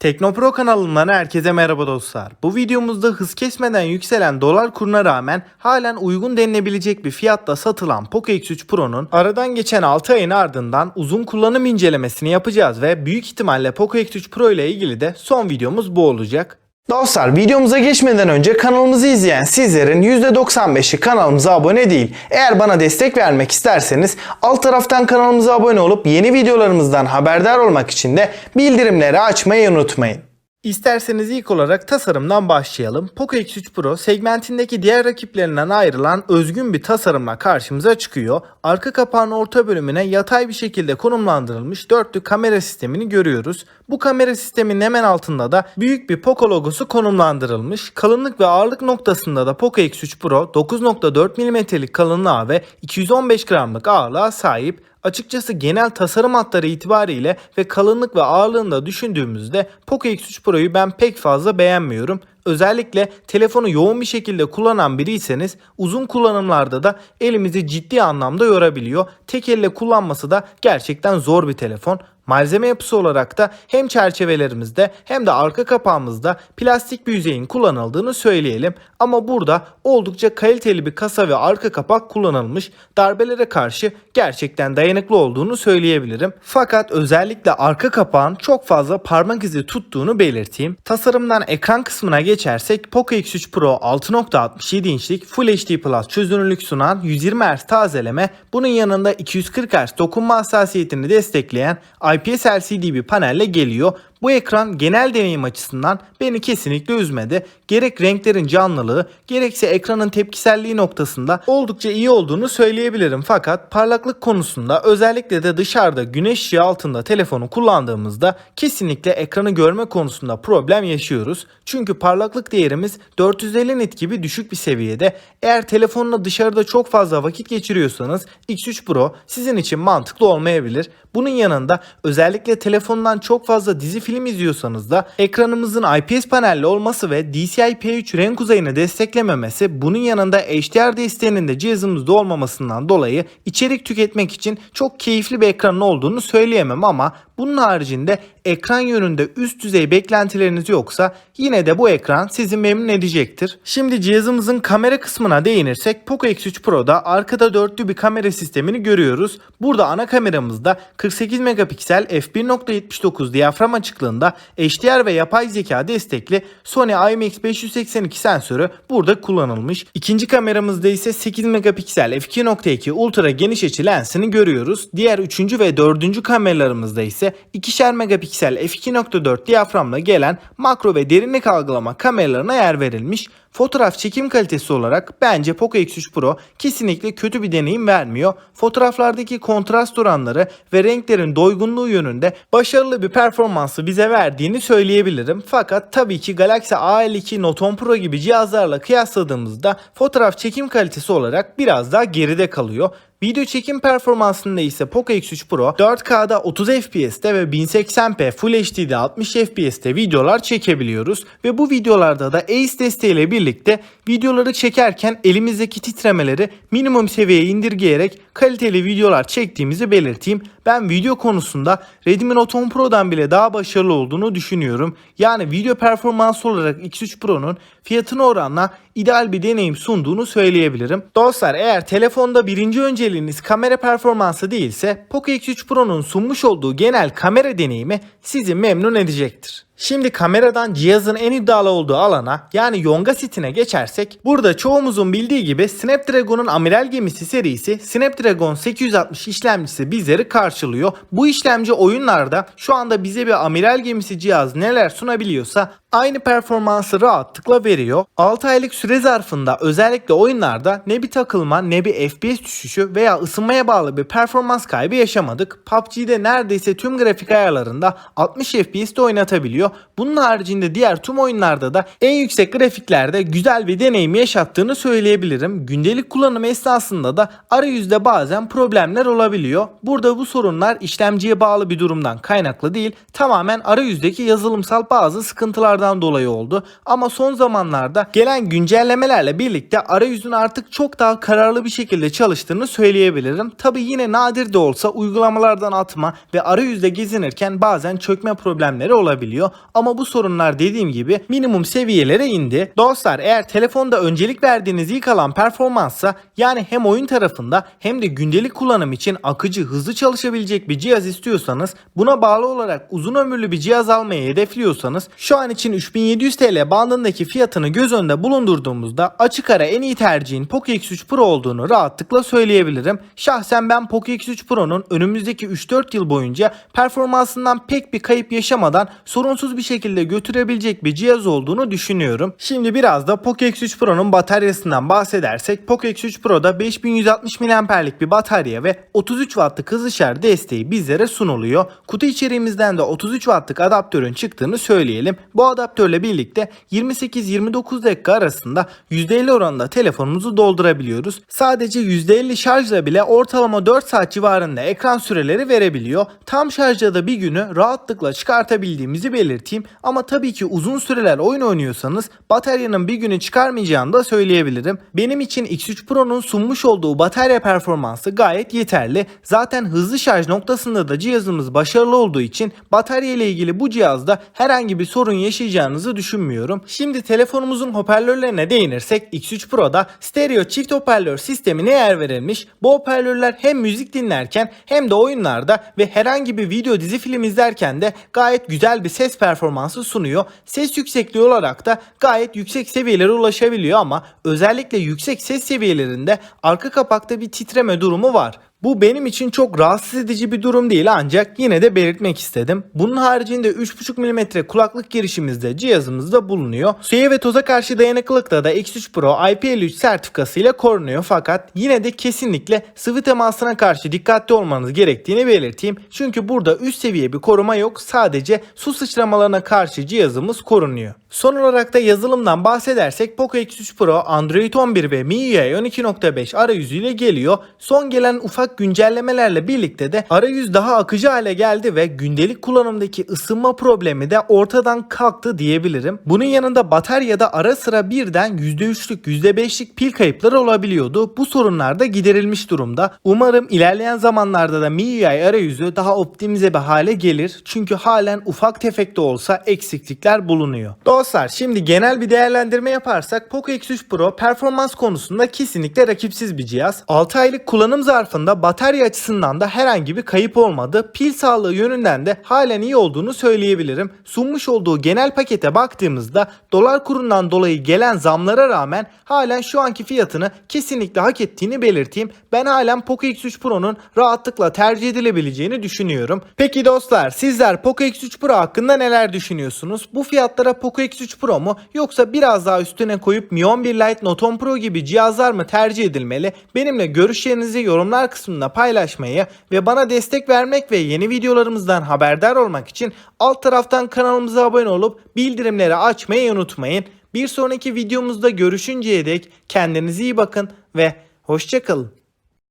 Teknopro kanalından herkese merhaba dostlar. Bu videomuzda hız kesmeden yükselen dolar kuruna rağmen halen uygun denilebilecek bir fiyatta satılan Poco X3 Pro'nun aradan geçen 6 ayın ardından uzun kullanım incelemesini yapacağız ve büyük ihtimalle Poco X3 Pro ile ilgili de son videomuz bu olacak. Dostlar, videomuza geçmeden önce kanalımızı izleyen sizlerin %95'i kanalımıza abone değil. Eğer bana destek vermek isterseniz alt taraftan kanalımıza abone olup yeni videolarımızdan haberdar olmak için de bildirimleri açmayı unutmayın. İsterseniz ilk olarak tasarımdan başlayalım. Poco X3 Pro segmentindeki diğer rakiplerinden ayrılan özgün bir tasarımla karşımıza çıkıyor. Arka kapağın orta bölümüne yatay bir şekilde konumlandırılmış dörtlü kamera sistemini görüyoruz. Bu kamera sisteminin hemen altında da büyük bir Poco logosu konumlandırılmış. Kalınlık ve ağırlık noktasında da Poco X3 Pro 9.4 mm'lik kalınlığa ve 215 gramlık ağırlığa sahip. Açıkçası genel tasarım hatları itibariyle ve kalınlık ve ağırlığını da düşündüğümüzde Poco X3 Pro'yu ben pek fazla beğenmiyorum. Özellikle telefonu yoğun bir şekilde kullanan biriyseniz uzun kullanımlarda da elimizi ciddi anlamda yorabiliyor. Tek elle kullanması da gerçekten zor bir telefon. Malzeme yapısı olarak da hem çerçevelerimizde hem de arka kapağımızda plastik bir yüzeyin kullanıldığını söyleyelim. Ama burada oldukça kaliteli bir kasa ve arka kapak kullanılmış. Darbelere karşı gerçekten dayanıklı olduğunu söyleyebilirim. Fakat özellikle arka kapağın çok fazla parmak izi tuttuğunu belirteyim. Tasarımdan ekran kısmına geçersek Poco X3 Pro 6.67 inçlik Full HD Plus çözünürlük sunan 120 Hz tazeleme, bunun yanında 240 Hz dokunma hassasiyetini destekleyen IPS LCD bir panelle geliyor. Bu ekran genel deneyim açısından beni kesinlikle üzmedi. Gerek renklerin canlılığı gerekse ekranın tepkiselliği noktasında oldukça iyi olduğunu söyleyebilirim. Fakat parlaklık konusunda özellikle de dışarıda güneş ışığı altında telefonu kullandığımızda kesinlikle ekranı görme konusunda problem yaşıyoruz. Çünkü parlaklık değerimiz 450 nit gibi düşük bir seviyede. Eğer telefonla dışarıda çok fazla vakit geçiriyorsanız X3 Pro sizin için mantıklı olmayabilir. Bunun yanında özellikle telefondan çok fazla dizi film izliyorsanız da ekranımızın IPS panelli olması ve DCI-P3 renk uzayını desteklememesi, bunun yanında HDR desteğinin de cihazımızda olmamasından dolayı içerik tüketmek için çok keyifli bir ekranın olduğunu söyleyemem ama bunun haricinde ekran yönünde üst düzey beklentileriniz yoksa yine de bu ekran sizi memnun edecektir. Şimdi cihazımızın kamera kısmına değinirsek Poco X3 Pro'da arkada dörtlü bir kamera sistemini görüyoruz. Burada ana kameramızda 48 megapiksel f1.79 diyafram açıklığında HDR ve yapay zeka destekli Sony IMX582 sensörü burada kullanılmış. İkinci kameramızda ise 8 megapiksel f2.2 ultra geniş açı lensini görüyoruz. Diğer üçüncü ve dördüncü kameralarımızda ise 2'şer megapiksel f2.4 diyaframla gelen makro ve derinlik algılama kameralarına yer verilmiş. Fotoğraf çekim kalitesi olarak bence Poco X3 Pro kesinlikle kötü bir deneyim vermiyor. Fotoğraflardaki kontrast oranları ve renklerin doygunluğu yönünde başarılı bir performansı bize verdiğini söyleyebilirim. Fakat tabii ki Galaxy A52, Note 10 Pro gibi cihazlarla kıyasladığımızda fotoğraf çekim kalitesi olarak biraz daha geride kalıyor. Video çekim performansında ise Poco X3 Pro 4K'da 30 FPS'te ve 1080p Full HD'de 60 FPS'te videolar çekebiliyoruz ve bu videolarda da ACE desteğiyle birlikte videoları çekerken elimizdeki titremeleri minimum seviyeye indirgeyerek kaliteli videolar çektiğimizi belirteyim. Ben video konusunda Redmi Note 10 Pro'dan bile daha başarılı olduğunu düşünüyorum. Yani video performansı olarak X3 Pro'nun fiyatına oranla ideal bir deneyim sunduğunu söyleyebilirim. Dostlar, eğer telefonda birinci önceliğiniz kamera performansı değilse Poco X3 Pro'nun sunmuş olduğu genel kamera deneyimi sizi memnun edecektir. Şimdi kameradan cihazın en iddialı olduğu alana, yani Yonga setine geçersek, burada çoğumuzun bildiği gibi Snapdragon'un amiral gemisi serisi Snapdragon 860 işlemcisi bizleri karşılıyor. Bu işlemci oyunlarda şu anda bize bir amiral gemisi cihaz neler sunabiliyorsa aynı performansı rahatlıkla veriyor. 6 aylık süre zarfında özellikle oyunlarda ne bir takılma ne bir FPS düşüşü veya ısınmaya bağlı bir performans kaybı yaşamadık. PUBG'de neredeyse tüm grafik ayarlarında 60 FPS'te oynatabiliyor. Bunun haricinde diğer tüm oyunlarda da en yüksek grafiklerde güzel bir deneyim yaşattığını söyleyebilirim. Gündelik kullanım esnasında da arayüzde bazen problemler olabiliyor. Burada bu sorunlar işlemciye bağlı bir durumdan kaynaklı değil, tamamen arayüzdeki yazılımsal bazı sıkıntılardan uygulamalardan dolayı oldu. Ama son zamanlarda gelen güncellemelerle birlikte arayüzün artık çok daha kararlı bir şekilde çalıştığını söyleyebilirim. Tabi yine nadir de olsa uygulamalardan atma ve arayüzde gezinirken bazen çökme problemleri olabiliyor. Ama bu sorunlar dediğim gibi minimum seviyelere indi. Dostlar, eğer telefonda öncelik verdiğiniz ilk alan performanssa, yani hem oyun tarafında hem de gündelik kullanım için akıcı, hızlı çalışabilecek bir cihaz istiyorsanız, buna bağlı olarak uzun ömürlü bir cihaz almayı hedefliyorsanız, şu an için 3700 TL bandındaki fiyatını göz önünde bulundurduğumuzda açık ara en iyi tercihin Poco X3 Pro olduğunu rahatlıkla söyleyebilirim. Şahsen ben Poco X3 Pro'nun önümüzdeki 3-4 yıl boyunca performansından pek bir kayıp yaşamadan sorunsuz bir şekilde götürebilecek bir cihaz olduğunu düşünüyorum. Şimdi biraz da Poco X3 Pro'nun bataryasından bahsedersek, Poco X3 Pro'da 5160 mAh'lik bir batarya ve 33 Watt'lık hızlı şarj desteği bizlere sunuluyor. Kutu içeriğimizden de 33 Watt'lık adaptörün çıktığını söyleyelim. Bu adaptörle birlikte 28-29 dakika arasında %50 oranında telefonumuzu doldurabiliyoruz. Sadece %50 şarjla bile ortalama 4 saat civarında ekran süreleri verebiliyor. Tam şarjla da bir günü rahatlıkla çıkartabildiğimizi belirteyim. Ama tabii ki uzun süreler oyun oynuyorsanız bataryanın bir günü çıkarmayacağını da söyleyebilirim. Benim için X3 Pro'nun sunmuş olduğu batarya performansı gayet yeterli. Zaten hızlı şarj noktasında da cihazımız başarılı olduğu için batarya ile ilgili bu cihazda herhangi bir sorun yaşayacağınızı düşünmüyorum. Şimdi telefonumuzun hoparlörlerine değinirsek, X3 Pro'da stereo çift hoparlör sistemine yer verilmiş. Bu hoparlörler hem müzik dinlerken hem de oyunlarda ve herhangi bir video, dizi, film izlerken de gayet güzel bir ses performansı sunuyor. Ses yüksekliği olarak da gayet yüksek seviyelere ulaşabiliyor ama özellikle yüksek ses seviyelerinde arka kapakta bir titreme durumu var. Bu benim için çok rahatsız edici bir durum değil, ancak yine de belirtmek istedim. Bunun haricinde 3.5 mm kulaklık girişimiz de cihazımızda bulunuyor. Suya ve toza karşı dayanıklılıkta da X3 Pro IP53 sertifikası ile korunuyor, fakat yine de kesinlikle sıvı temasına karşı dikkatli olmanız gerektiğini belirteyim. Çünkü burada üst seviye bir koruma yok, sadece su sıçramalarına karşı cihazımız korunuyor. Son olarak da yazılımdan bahsedersek, Poco X3 Pro Android 11 ve MIUI 12.5 arayüzüyle geliyor. Son gelen ufak güncellemelerle birlikte de arayüz daha akıcı hale geldi ve gündelik kullanımdaki ısınma problemi de ortadan kalktı diyebilirim. Bunun yanında bataryada ara sıra birden %3'lük %5'lik pil kayıpları olabiliyordu. Bu sorunlar da giderilmiş durumda. Umarım ilerleyen zamanlarda da MIUI arayüzü daha optimize bir hale gelir. Çünkü halen ufak tefek de olsa eksiklikler bulunuyor. Dostlar, şimdi genel bir değerlendirme yaparsak Poco X3 Pro performans konusunda kesinlikle rakipsiz bir cihaz. 6 aylık kullanım zarfında batarya açısından da herhangi bir kayıp olmadı. Pil sağlığı yönünden de halen iyi olduğunu söyleyebilirim. Sunmuş olduğu genel pakete baktığımızda dolar kurundan dolayı gelen zamlara rağmen halen şu anki fiyatını kesinlikle hak ettiğini belirteyim. Ben halen Poco X3 Pro'nun rahatlıkla tercih edilebileceğini düşünüyorum. Peki dostlar, sizler Poco X3 Pro hakkında neler düşünüyorsunuz? Bu fiyatlara Poco X3 Pro mu, yoksa biraz daha üstüne koyup Mi 11 Lite, Note 10 Pro gibi cihazlar mı tercih edilmeli? Benimle görüşlerinizi yorumlar kısmında paylaşmayı ve bana destek vermek ve yeni videolarımızdan haberdar olmak için alt taraftan kanalımıza abone olup bildirimleri açmayı unutmayın. Bir sonraki videomuzda görüşünceye dek kendinize iyi bakın ve hoşça kalın.